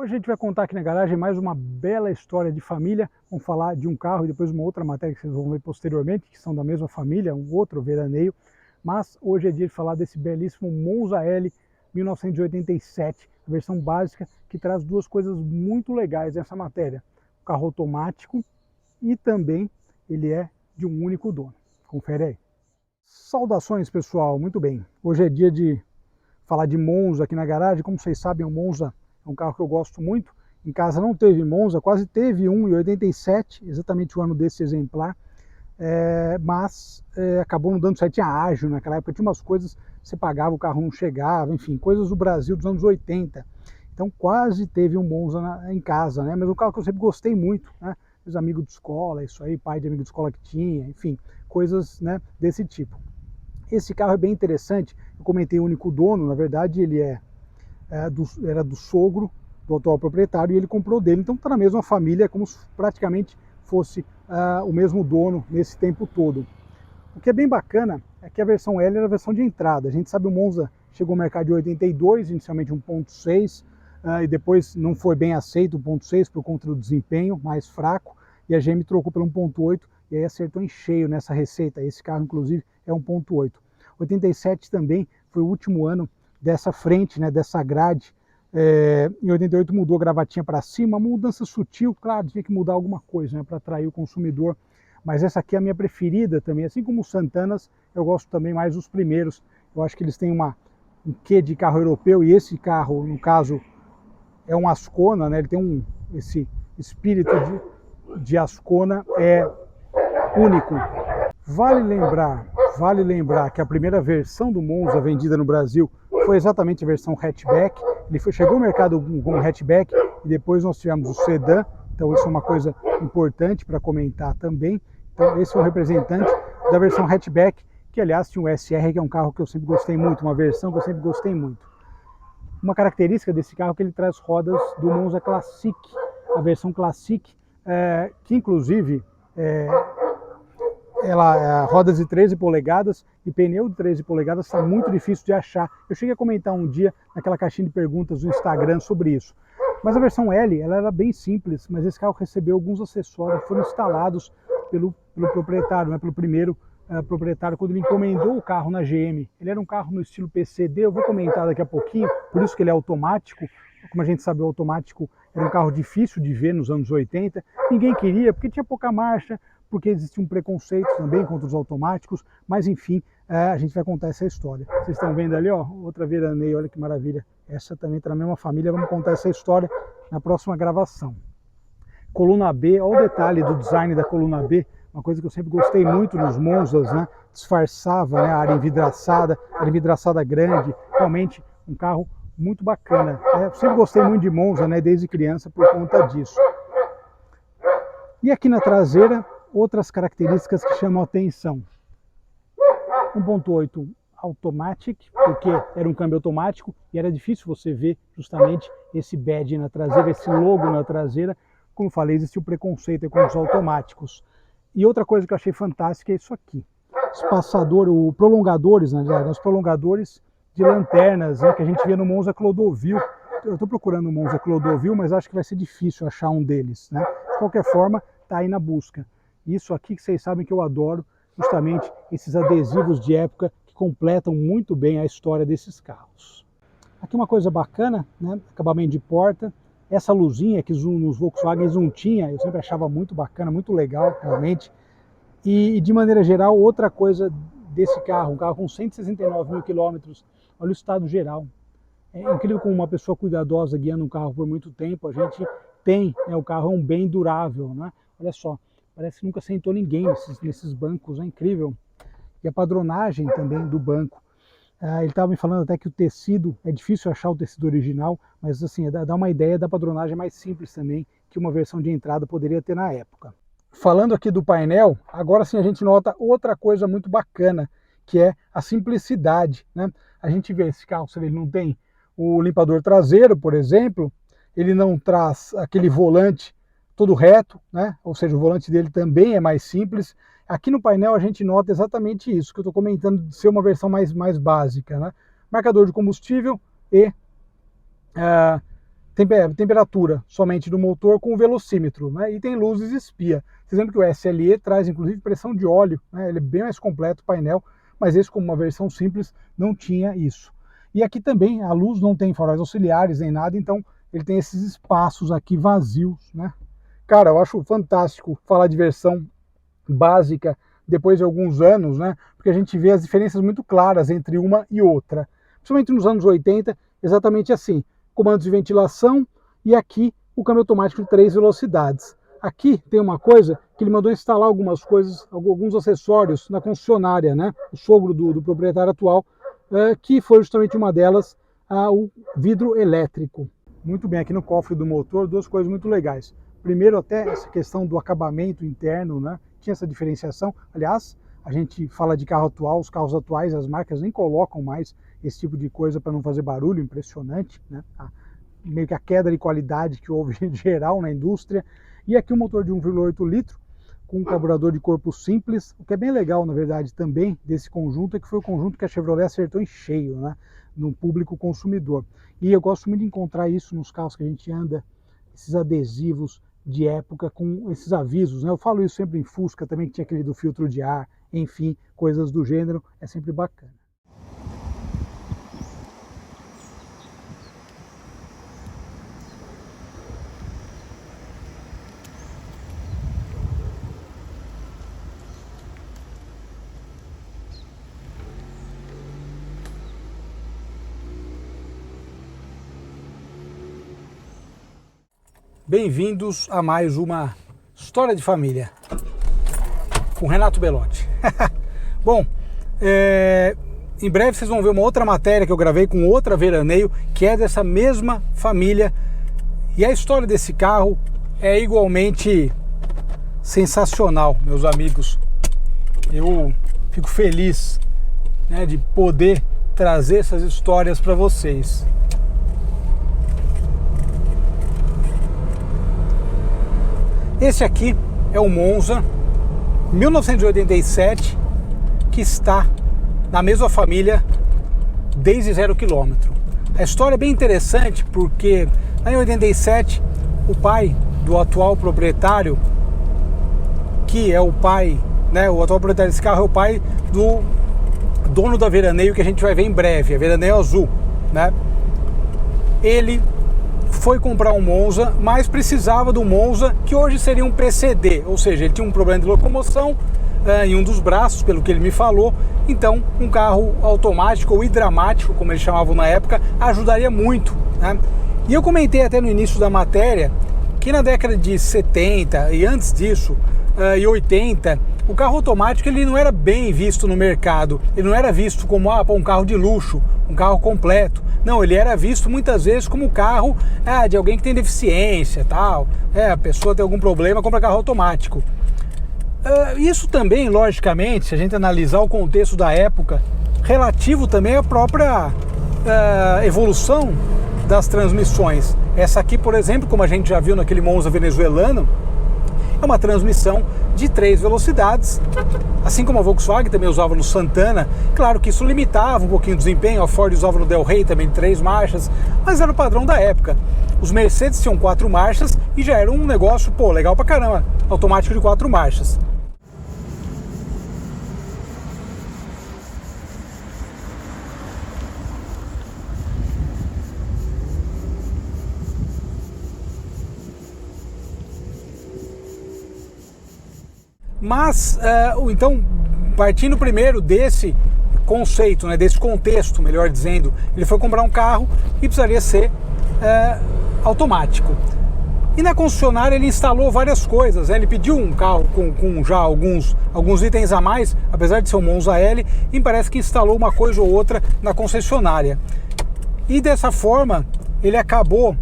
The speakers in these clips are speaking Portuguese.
Hoje a gente vai contar aqui na garagem mais uma bela história de família. Vamos falar de um carro e depois uma outra matéria que vocês vão ver posteriormente, que são da mesma família, um outro veraneio. Mas hoje é dia de falar desse belíssimo Monza L 1987, a versão básica, que traz duas coisas muito legais nessa matéria. O carro automático e também ele é de um único dono. Confere aí. Saudações, pessoal, muito bem. Hoje é dia de falar de Monza aqui na garagem. Como vocês sabem, o Monza é um carro que eu gosto muito. Em casa não teve Monza, quase teve um em 87, exatamente o ano desse exemplar. Mas acabou não dando certo, tinha ágil naquela época, tinha umas coisas, você pagava, o carro não chegava, enfim, coisas do Brasil dos anos 80. Então quase teve um Monza em casa, né? Mas um carro que eu sempre gostei muito, né? Os amigos de escola, isso aí, pai de amigo de escola que tinha, enfim, coisas, né, desse tipo. Esse carro é bem interessante, eu comentei o único dono, na verdade ele era do sogro do atual proprietário e ele comprou dele, então está na mesma família, como se praticamente fosse o mesmo dono nesse tempo todo. O que é bem bacana é que a versão L era a versão de entrada. A gente sabe o Monza chegou ao mercado em 82, inicialmente 1.6, e depois não foi bem aceito o 1.6 por conta do desempenho mais fraco, e a GM trocou pelo 1.8 e aí acertou em cheio nessa receita. Esse carro, inclusive, é 1.8. 87 também foi o último ano dessa frente, né, dessa grade. Em 88 mudou a gravatinha para cima, uma mudança sutil, claro, tinha que mudar alguma coisa, né, para atrair o consumidor. Mas essa aqui é a minha preferida também, assim como os Santanas, eu gosto também mais dos primeiros. Eu acho que eles têm um quê de carro europeu, e esse carro, no caso, é um Ascona, né, ele tem esse espírito de Ascona, é único. Vale lembrar que a primeira versão do Monza vendida no Brasil foi exatamente a versão hatchback. Ele chegou ao mercado como hatchback e depois nós tivemos o sedã, então isso é uma coisa importante para comentar também. Então esse é o representante da versão hatchback, que aliás tinha o SR, que é um carro que eu sempre gostei muito, uma versão que eu sempre gostei muito. Uma característica desse carro é que ele traz rodas do Monza Classic, a versão Classic, que inclusive ela rodas de 13 polegadas e pneu de 13 polegadas está muito difícil de achar. Eu cheguei a comentar um dia naquela caixinha de perguntas do Instagram sobre isso. Mas a versão L, ela era bem simples, mas esse carro recebeu alguns acessórios que foram instalados pelo proprietário, né, pelo primeiro proprietário, quando ele encomendou o carro na GM. Ele era um carro no estilo PCD, eu vou comentar daqui a pouquinho, por isso que ele é automático. Como a gente sabe, o automático era um carro difícil de ver nos anos 80, ninguém queria, porque tinha pouca marcha, porque existia um preconceito também contra os automáticos, mas enfim, a gente vai contar essa história. Vocês estão vendo ali, ó, outra veraneio, olha que maravilha. Essa também está na mesma família, vamos contar essa história na próxima gravação. Coluna B, olha o detalhe do design da coluna B, uma coisa que eu sempre gostei muito nos Monzas, né? Disfarçava, né, a área envidraçada grande, realmente um carro muito bacana. Eu sempre gostei muito de Monza, né, desde criança, por conta disso. E aqui na traseira, outras características que chamam a atenção. 1.8 Automatic, porque era um câmbio automático e era difícil você ver justamente esse badge na traseira, esse logo na traseira. Como falei, existe o preconceito com os automáticos. E outra coisa que eu achei fantástica é isso aqui. Os prolongadores, na verdade, os prolongadores de lanternas, né, que a gente via no Monza Clodovil. Eu estou procurando o Monza Clodovil, mas acho que vai ser difícil achar um deles, né? De qualquer forma, está aí na busca. Isso aqui que vocês sabem que eu adoro, justamente esses adesivos de época que completam muito bem a história desses carros. Aqui uma coisa bacana, né? Acabamento de porta, essa luzinha que nos Volkswagen não tinha, eu sempre achava muito bacana, muito legal, realmente. E de maneira geral, outra coisa desse carro, um carro com 169 mil quilômetros, olha o estado geral. É incrível como uma pessoa cuidadosa guiando um carro por muito tempo, a gente tem, né, o carro é um bem durável, né? Olha só, parece que nunca sentou ninguém nesses bancos, é incrível. E a padronagem também do banco. Ele estava me falando até que o tecido, é difícil achar o tecido original, mas assim, dá uma ideia da padronagem mais simples também, que uma versão de entrada poderia ter na época. Falando aqui do painel, agora sim a gente nota outra coisa muito bacana, que é a simplicidade, né? A gente vê esse carro, ele não tem o limpador traseiro, por exemplo, ele não traz aquele volante todo reto, né? Ou seja, o volante dele também é mais simples. Aqui no painel a gente nota exatamente isso, que eu estou comentando de ser uma versão mais básica, né? Marcador de combustível e temperatura somente do motor com o velocímetro, né? E tem luzes espia. Vocês lembram que o SLE traz inclusive pressão de óleo, né? Ele é bem mais completo o painel, mas esse, como uma versão simples, não tinha isso. E aqui também a luz não tem faróis auxiliares nem nada, então ele tem esses espaços aqui vazios, né? Cara, eu acho fantástico falar de versão básica depois de alguns anos, né? Porque a gente vê as diferenças muito claras entre uma e outra. Principalmente nos anos 80, exatamente assim. Comandos de ventilação e aqui o câmbio automático de 3 velocidades. Aqui tem uma coisa que ele mandou instalar algumas coisas, alguns acessórios na concessionária, né? O sogro do proprietário atual, que foi justamente uma delas, o vidro elétrico. Muito bem, aqui no cofre do motor, duas coisas muito legais. Primeiro, até essa questão do acabamento interno, né? Tinha essa diferenciação. Aliás, a gente fala de carro atual, os carros atuais, as marcas nem colocam mais esse tipo de coisa para não fazer barulho, impressionante, né? Meio que a queda de qualidade que houve em geral na indústria. E aqui um motor de 1,8 litro, com um carburador de corpo simples. O que é bem legal, na verdade, também desse conjunto é que foi o conjunto que a Chevrolet acertou em cheio, né? No público consumidor. E eu gosto muito de encontrar isso nos carros que a gente anda, esses adesivos de época com esses avisos, né? Eu falo isso sempre em Fusca também, que tinha aquele do filtro de ar, enfim, coisas do gênero, é sempre bacana. Bem-vindos a mais uma História de Família com Renato Bellotti. Bom, em breve vocês vão ver uma outra matéria que eu gravei com outra veraneio, que é dessa mesma família. E a história desse carro é igualmente sensacional, meus amigos. Eu fico feliz, né, de poder trazer essas histórias para vocês. Esse aqui é o Monza 1987, que está na mesma família desde 0 km. A história é bem interessante porque em 87 o pai do atual proprietário, que é o pai, né, o atual proprietário desse carro é o pai do dono da Veraneio, que a gente vai ver em breve, a Veraneio Azul, né? Ele foi comprar um Monza, mas precisava do Monza que hoje seria um PCD, ou seja, ele tinha um problema de locomoção em um dos braços, pelo que ele me falou. Então um carro automático ou hidramático, como eles chamavam na época, ajudaria muito, né? E eu comentei até no início da matéria que na década de 70 e antes disso, e 80, o carro automático ele não era bem visto no mercado, ele não era visto como um carro de luxo, um carro completo. Não, ele era visto muitas vezes como carro de alguém que tem deficiência, tal. A pessoa tem algum problema, compra carro automático. Isso também, logicamente, se a gente analisar o contexto da época, relativo também à própria evolução das transmissões. Essa aqui, por exemplo, como a gente já viu naquele Monza venezuelano, é uma transmissão de 3 velocidades, assim como a Volkswagen também usava no Santana. Claro que isso limitava um pouquinho o desempenho, a Ford usava no Del Rey também 3 marchas, mas era o padrão da época. Os Mercedes tinham 4 marchas e já era um negócio, legal pra caramba, automático de 4 marchas. Mas, então, partindo primeiro desse conceito, né, desse contexto, melhor dizendo, ele foi comprar um carro e precisaria ser automático. E na concessionária ele instalou várias coisas, né? Ele pediu um carro com já alguns itens a mais, apesar de ser um Monza L, e parece que instalou uma coisa ou outra na concessionária. E dessa forma ele acabou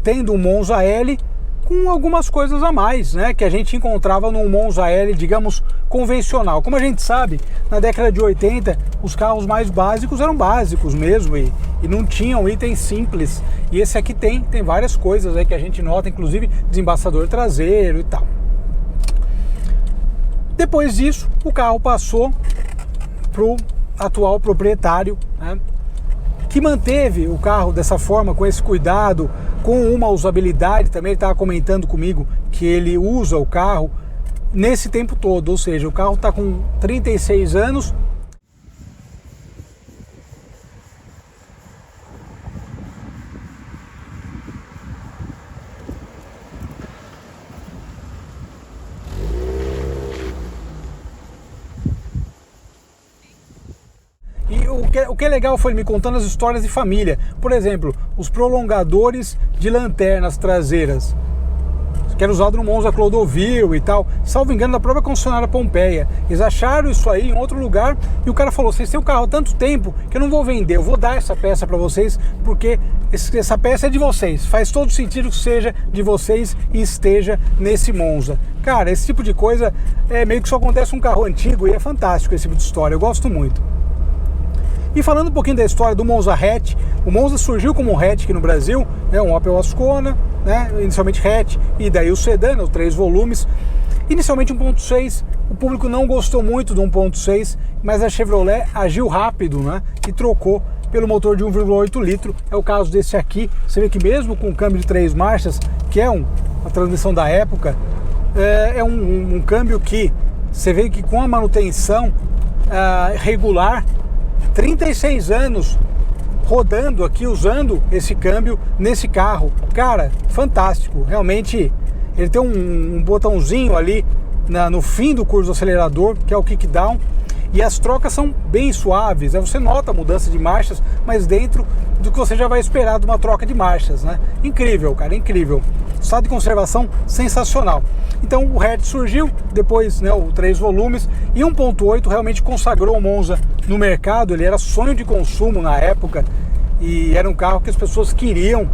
tendo um Monza L com algumas coisas a mais, né, que a gente encontrava num Monza L, digamos, convencional. Como a gente sabe, na década de 80, os carros mais básicos eram básicos mesmo e não tinham itens simples. E esse aqui tem várias coisas aí que a gente nota, inclusive desembaçador traseiro e tal. Depois disso, o carro passou para o atual proprietário, né, que manteve o carro dessa forma, com esse cuidado, com uma usabilidade também. Ele estava comentando comigo que ele usa o carro nesse tempo todo, ou seja, o carro está com 36 anos. E o que é legal foi ele me contando as histórias de família. Por exemplo, os prolongadores de lanternas traseiras, que era usado no Monza Clodovil e tal, salvo engano, da própria concessionária Pompeia. Eles acharam isso aí em outro lugar e o cara falou: vocês têm o carro há tanto tempo que eu não vou vender, eu vou dar essa peça para vocês porque essa peça é de vocês, faz todo sentido que seja de vocês e esteja nesse Monza. Cara, esse tipo de coisa meio que só acontece com um carro antigo e é fantástico esse tipo de história, eu gosto muito. E falando um pouquinho da história do Monza hatch, o Monza surgiu como um hatch aqui no Brasil, né, um Opel Ascona, né, inicialmente hatch, e daí o sedã, os 3 volumes. Inicialmente 1.6, o público não gostou muito do 1.6, mas a Chevrolet agiu rápido, né, e trocou pelo motor de 1,8 litro. É o caso desse aqui. Você vê que mesmo com o câmbio de 3 marchas, que é uma transmissão da época, é um câmbio que você vê que com a manutenção regular, 36 anos rodando aqui, usando esse câmbio nesse carro. Cara, fantástico, realmente. Ele tem um botãozinho ali no fim do curso do acelerador, que é o kickdown, e as trocas são bem suaves, você nota a mudança de marchas, mas dentro do que você já vai esperar de uma troca de marchas, né? Incrível, cara, incrível. Estado de conservação sensacional. Então o hatch surgiu, depois, né, o 3 volumes, e 1.8 realmente consagrou o Monza no mercado. Ele era sonho de consumo na época e era um carro que as pessoas queriam,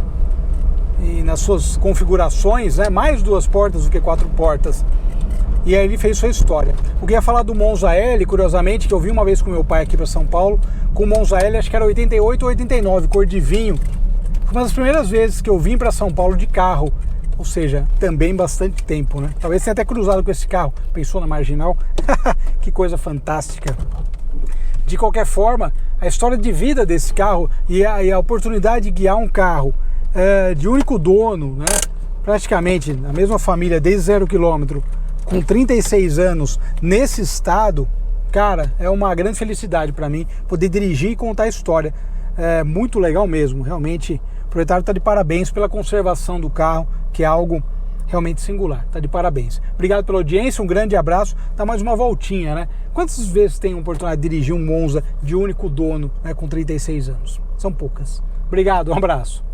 e nas suas configurações, né, mais 2 portas do que 4 portas. E aí ele fez sua história. Eu queria falar do Monza L, curiosamente, que eu vi uma vez com meu pai aqui para São Paulo, com o Monza L, acho que era 88 ou 89, cor de vinho. Foi uma das primeiras vezes que eu vim para São Paulo de carro, ou seja, também bastante tempo, né? Talvez tenha até cruzado com esse carro. Pensou na Marginal? Que coisa fantástica. De qualquer forma, a história de vida desse carro e a oportunidade de guiar um carro de único dono, né? Praticamente na mesma família desde 0 km, com 36 anos nesse estado, cara, é uma grande felicidade para mim poder dirigir e contar a história. É muito legal mesmo, realmente. O proprietário está de parabéns pela conservação do carro, que é algo realmente singular. Está de parabéns. Obrigado pela audiência, um grande abraço. Dá mais uma voltinha, né? Quantas vezes tem a oportunidade de dirigir um Monza de único dono, né, com 36 anos? São poucas. Obrigado, um abraço.